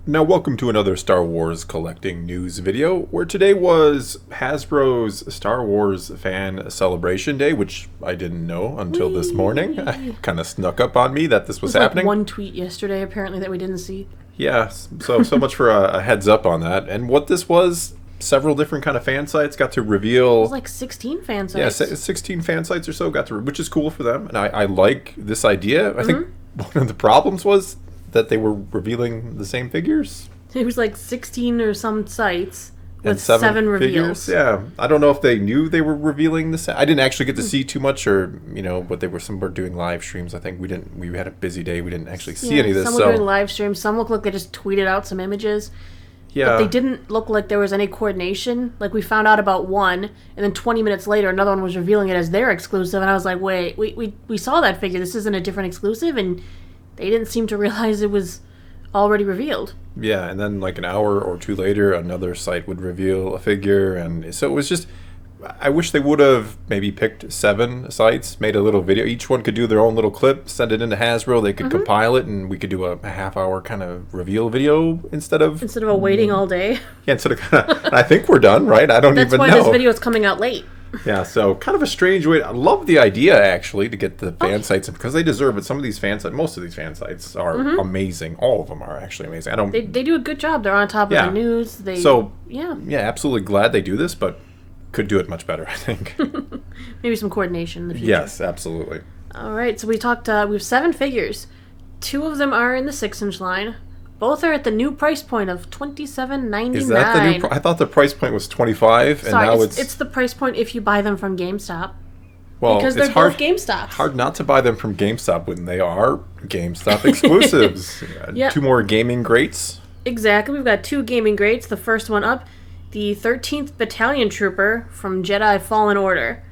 Now welcome to another Star Wars collecting news video, where today was Hasbro's Star Wars Fan Celebration Day, which I didn't know until this morning. It kind of snuck up on me that this was happening. Like one tweet yesterday, apparently, that we didn't see. Yeah, so much for a heads up on that. And what this was, several different kind of fan sites got to reveal. It was like 16 fan sites. Yeah, 16 fan sites or so got to, which is cool for them. And I like this idea. I think one of the problems was that they were revealing the same figures. It was like 16 or some sites with and seven reveals. Figures. Yeah, I don't know if they knew they were revealing this. I didn't actually get to see too much, or but they were some were doing live streams. I think we had a busy day. We didn't actually see any of this. Some were doing live streams. Some looked like they just tweeted out some images. Yeah, but they didn't look like there was any coordination. Like, we found out about one, and then 20 minutes later, another one was revealing it as their exclusive, and I was like, wait, we saw that figure. This isn't a different exclusive, and they didn't seem to realize it was already revealed. Yeah, and then like an hour or two later, another site would reveal a figure, and so it was just. I wish they would have maybe picked 7 sites, made a little video. Each one could do their own little clip, send it into Hasbro. They could compile it, and we could do a half-hour kind of reveal video instead of waiting all day. Yeah, instead of kind of. I think we're done, right? I don't even know. That's why this video is coming out late. Yeah, so kind of a strange way. I love the idea, actually, to get the fan sites, because they deserve it. Some of these fan sites, most of these fan sites are amazing. All of them are actually amazing. They do a good job. They're on top of the news. Yeah, absolutely glad they do this, but could do it much better, I think. Maybe some coordination in the future. Yes, absolutely. All right, so we talked. We have 7 figures. 2 of them are in the 6-inch line. Both are at the new price point of $27.99. Is that the new? I thought the price point was $25, and now it's the price point if you buy them from GameStop. Well, because they're both GameStops. Hard not to buy them from GameStop when they are GameStop exclusives. Yep. 2 more gaming greats. Exactly. We've got 2 gaming greats. The first one up, the 13th Battalion Trooper from Jedi Fallen Order.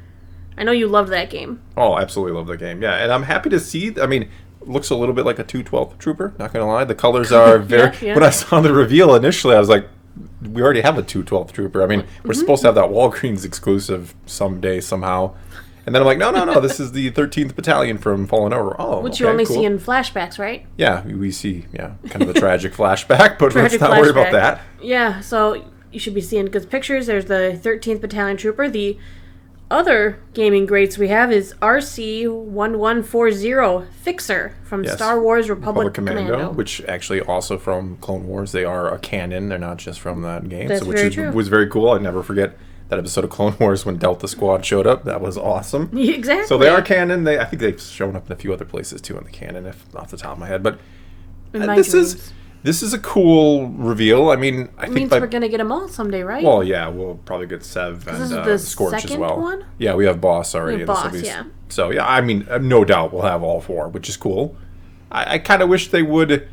I know you loved that game. Oh, absolutely love that game. Yeah, and I'm happy to see. I mean, it looks a little bit like a 212th Trooper. Not gonna lie, the colors are very. When I saw the reveal initially, I was like, we already have a 212th Trooper. I mean, we're supposed to have that Walgreens exclusive someday somehow. And then I'm like, no, this is the 13th Battalion from Fallen Order. Oh, which you only see in flashbacks, right? Yeah, we see, kind of a tragic flashback, but let's not worry about that. Yeah, so you should be seeing good pictures. There's the 13th Battalion Trooper. The other gaming greats we have is RC-1140 Fixer from Star Wars Republic Commando. Which actually also from Clone Wars. They are a canon. They're not just from that game. That's very true. Was very cool. I never forget that episode of Clone Wars when Delta Squad showed up. That was awesome. Exactly. So they are canon. I think they've shown up in a few other places too in the canon, if off the top of my head. But this is a cool reveal. I mean, I think we're going to get them all someday, right? Well, yeah, we'll probably get Sev and Scorch as well. One? Yeah, we have Boss already. So, yeah, I mean, no doubt we'll have all 4, which is cool. I kind of wish they would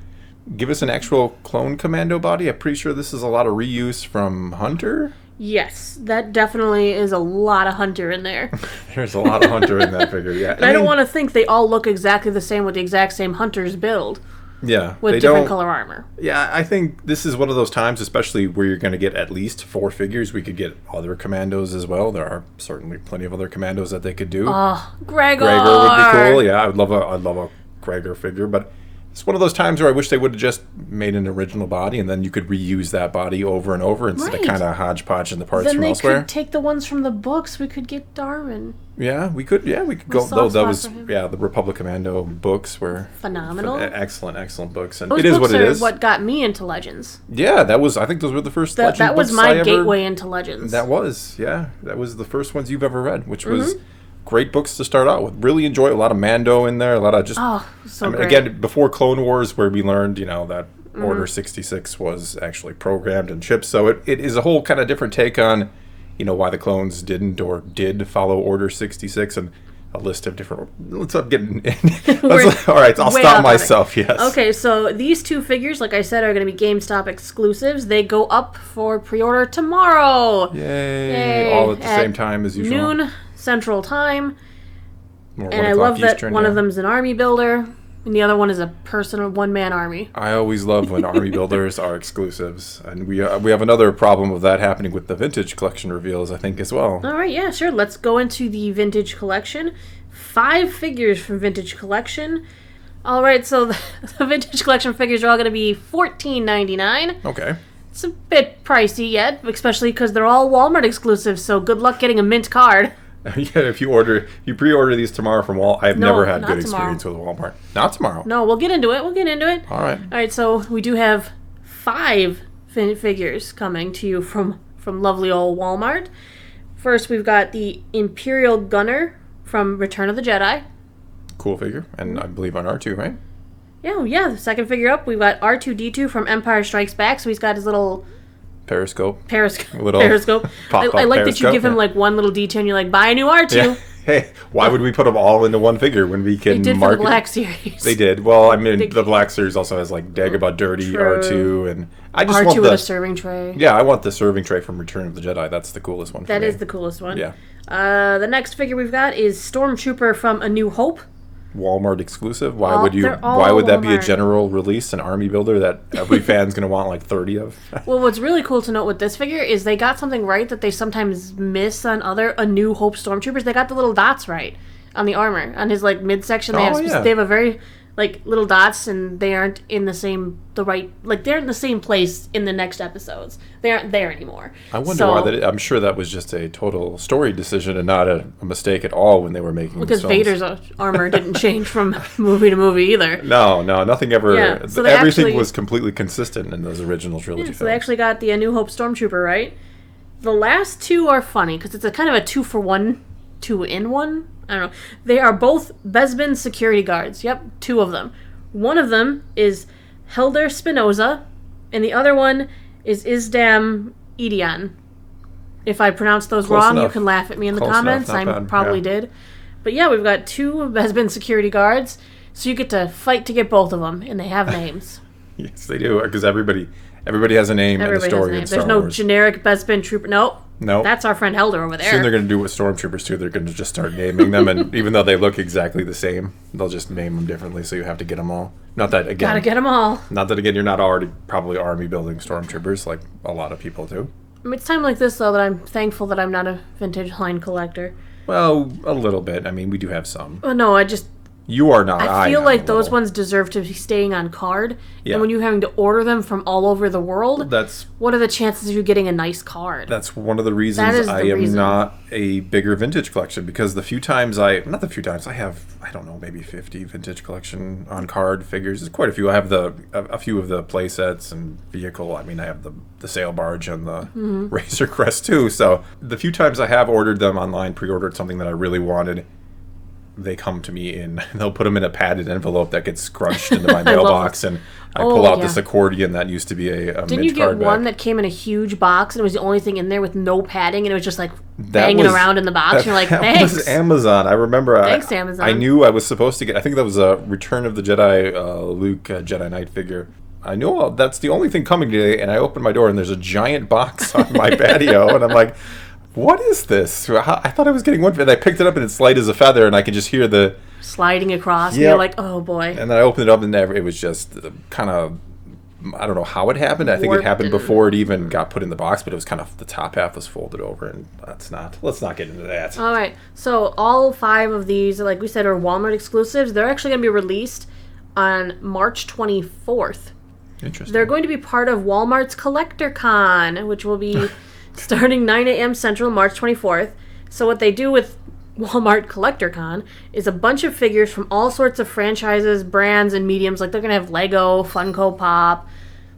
give us an actual clone commando body. I'm pretty sure this is a lot of reuse from Hunter. Yes, that definitely is a lot of Hunter in there. There's a lot of Hunter in that figure, yeah. And I don't want to think they all look exactly the same with the exact same Hunter's build. Yeah. With different color armor. Yeah, I think this is one of those times, especially where you're going to get at least 4 figures. We could get other commandos as well. There are certainly plenty of other commandos that they could do. Oh, Gregor! Gregor would be cool. Yeah, I'd love a Gregor figure, but it's one of those times where I wish they would have just made an original body, and then you could reuse that body over and over instead of kind of hodgepodging the parts from elsewhere. Then they could take the ones from the books. We could get Darwin. Yeah, we could go. That was the Republic Commando books were phenomenal. Excellent books, and those it is what it is. What got me into Legends? Yeah, I think those were the first Legends that was books my gateway into Legends. That was the first ones you've ever read, which was great books to start out with. Really enjoy a lot of Mando in there, a lot of just. Great. Again, before Clone Wars, where we learned that Order 66 was actually programmed and shipped, so it is a whole kind of different take on. Why the clones didn't or did follow Order 66, and a list of different. Let's up getting. All right, I'll stop myself. Yes. Okay, so these 2 figures, like I said, are going to be GameStop exclusives. They go up for pre-order tomorrow. Yay! All at the same time as usual. Noon Central Time. And I love that one of them's an army builder. And the other one is a personal one-man army. I always love when army builders are exclusives. And we have another problem of that happening with the Vintage Collection reveals, I think, as well. All right, yeah, sure. Let's go into the Vintage Collection. 5 figures from Vintage Collection. All right, so the vintage collection figures are all going to be $14.99. Okay. It's a bit pricey yet, especially because they're all Walmart exclusives. So good luck getting a mint card. Yeah, if you pre-order these tomorrow from Walmart, I've never had good tomorrow. experience with Walmart. Not tomorrow. No, we'll get into it. All right. All right, so we do have 5 figures coming to you from lovely old Walmart. First, we've got the Imperial Gunner from Return of the Jedi. Cool figure, and I believe on R2, right? Yeah. The second figure up, we've got R2-D2 from Empire Strikes Back. So he's got his little periscope. Periscope. I like that you give him like one little detail and you're like, buy a new R2. Yeah. Hey, why would we put them all into one figure when we can They did market? for the Black Series. They did. Well, I mean, the Black Series also has like Dagobah Dirty, True. R2, and I just R2 want with a serving tray. Yeah, I want the serving tray from Return of the Jedi. That's the coolest one for me. That is the coolest one. Yeah. The next figure we've got is Stormtrooper from A New Hope. Walmart exclusive. Why would that be a Walmart. general release, an army builder that every fan's going to want like 30 of? Well, what's really cool to note with this figure is they got something right that they sometimes miss on other A New Hope Stormtroopers. They got the little dots right on the armor. On his like midsection, they have a very like little dots, and they aren't in the same they're in the same place in the next episodes. They aren't there anymore. I wonder why that. I'm sure that was just a total story decision and not a mistake at all when they were making. Because films. Vader's armor didn't change from movie to movie either. No, nothing ever. Yeah, so everything was completely consistent in those original trilogy films. So they actually got the A New Hope Stormtrooper right. The last 2 are funny because it's a kind of a 2-for-1, 2-in-1. I don't know. They are both Bespin security guards. Yep, 2 of them. One of them is Helder Spinoza, and the other one is Isdam Edion. If I pronounce those wrong, you can laugh at me in the comments. I probably did. But yeah, we've got 2 Bespin security guards, so you get to fight to get both of them, and they have names. Yes, they do, because everybody has a name in the story in Star Wars. There's no generic Bespin trooper. Nope. That's our friend Helder over there. Soon they're going to do with Stormtroopers too. They're going to just start naming them, and even though they look exactly the same, they'll just name them differently, so you have to get them all. Not that, again... Gotta get them all. Not that, again, you're not already probably army building Stormtroopers like a lot of people do. It's time like this, though, that I'm thankful that I'm not a vintage line collector. Well, a little bit. I mean, we do have some. Well, no, You are not. I feel like those ones deserve to be staying on card. Yeah. And when you're having to order them from all over the world, what are the chances of you getting a nice card? That's one of the reasons I am not a bigger vintage collection, because I have, I don't know, maybe 50 vintage collection on card figures. There's quite a few. I have a few of the play sets and vehicle. I mean, I have the sail barge and the Razor Crest too. So the few times I have ordered them online, pre-ordered something that I really wanted, they come to me they'll put them in a padded envelope that gets scrunched into my mailbox, and I pull out this accordion that used to be a Didn't you get one that came in a huge box and it was the only thing in there with no padding, and it was just like banging around in the box, and you're like, thanks. That was Amazon. I remember thanks, Amazon. I knew I was supposed to get, I think that was a Return of the Jedi Luke Jedi Knight figure. I know that's the only thing coming today, and I opened my door and there's a giant box on my patio, and I'm like, what is this? I thought I was getting one, and I picked it up and it's light as a feather, and I could just hear the sliding across. And you're like, oh boy. And then I opened it up, and it was just kind of, I don't know how it happened. I think it happened before it even got put in the box, but it was kind of, the top half was folded over, and let's not get into that. All right. So all 5 of these, like we said, are Walmart exclusives. They're actually going to be released on March 24th. Interesting. They're going to be part of Walmart's Collector Con, which will be starting 9 a.m. Central, March 24th. So what they do with Walmart Collector Con is a bunch of figures from all sorts of franchises, brands, and mediums. Like they're going to have Lego, Funko Pop,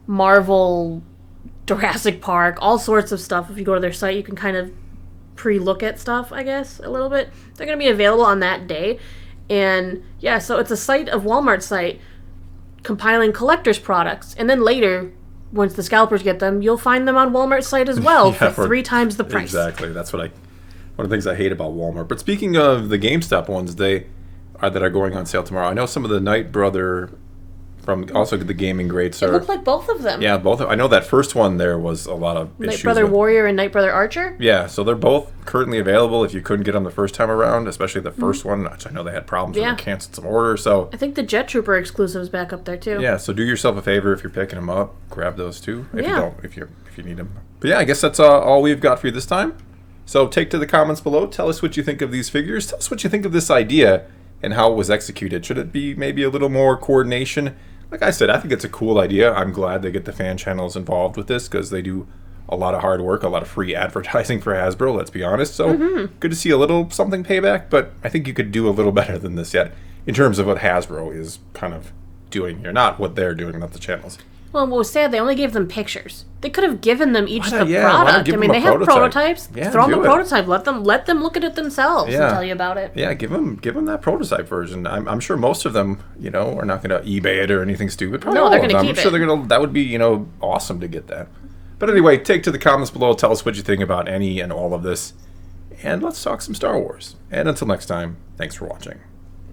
Marvel, Jurassic Park, all sorts of stuff. If you go to their site, you can kind of pre-look at stuff, I guess, a little bit. They're going to be available on that day. And yeah, so it's a site of Walmart's site compiling collector's products. And then later, once the scalpers get them, you'll find them on Walmart's site as well for 3 times the price. Exactly. That's one of the things I hate about Walmart. But speaking of the GameStop ones, that are going on sale tomorrow. I know some of the Knight Brother from also the gaming greats are. It looked like both of them. Yeah, both. I know that first one there was a lot of issues. Knight Brother Warrior and Knight Brother Archer. Yeah, so they're both currently available if you couldn't get them the first time around, especially the first one, which I know they had problems with. They canceled some orders. So I think the Jet Trooper exclusive is back up there too. Yeah, so do yourself a favor if you're picking them up, grab those too. If you need them. But yeah, I guess that's all we've got for you this time. So take to the comments below. Tell us what you think of these figures. Tell us what you think of this idea. and how it was executed. Should it be maybe a little more coordination? Like I said, I think it's a cool idea. I'm glad they get the fan channels involved with this because they do a lot of hard work, a lot of free advertising for Hasbro, let's be honest. So good to see a little something payback, but I think you could do a little better than this yet in terms of what Hasbro is kind of doing here, not what they're doing, not the channels. Well, what was sad, they only gave them pictures. They could have given them each the why product. give I mean, them they have prototypes. Yeah, throw them a prototype. Let them look at it themselves and tell you about it. Yeah, give them that prototype version. I'm sure most of them, are not going to eBay it or anything stupid. Probably no, they're going to keep it. I'm sure they're going to. That would be, awesome to get that. But anyway, take to the comments below. Tell us what you think about any and all of this, and let's talk some Star Wars. And until next time, thanks for watching.